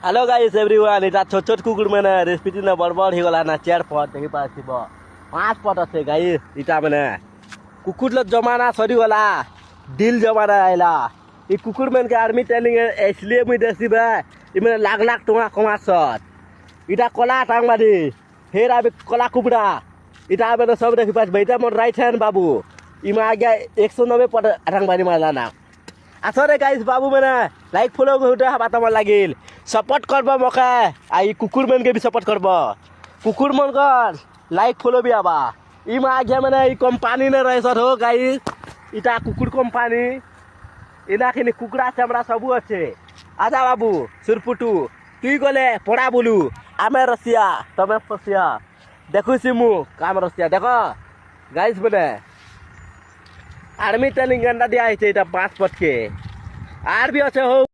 Hello guys everyone, এটা ছোট ছোট কুকুর মানে রেসিপি না বড় বড় হয়ে গলা না 4 পট দেখি পাচ্ছিব 5 পট আছে গাইস। এটা মানে কুকুর জমানা সরি গলা দিল জমানা আইলা। এই কুকুর মেনকে আর্মি ট্রেনিং এসলিয়ে মুই দেছি বে ইমানে লাখ লাখ টাকা কমাছত। এটা কলা টাংমারি ফের আবে কলা কুকুরা এটা আবে সব দেখি পাচ্ছি। এটা মোর রাইট হ্যান্ড বাবু ইমা আগে 190 পট টাংমারি মারলা না। আসলে গাইস বাবু মানে লাইক ফলো করতে হাবা তোমার লাগিল সপোর্ট করব মকে আই কুকুর মেনকে भी সপোর্ট করব। কুকুর মনকর লাইক ফলো भी আবা ইমা আগে মানে এই কোম্পানি নে রয়েছত হো গাইস। এটা কুকুর কোম্পানি এনাখিনি কুকুরা চামড়া সবু আছে। আজা বাবু সুরপুটু তুই গলে পড়া বলু আমি রসিয়া তুমি ফসিয়া দেখুছি মু কাম রসিয়া দেখো গাইস মানে আর্মি ট্রেনিং গন্ডা দিয়া হয়েছে এটা 5 পটকে আর भी আছে हो।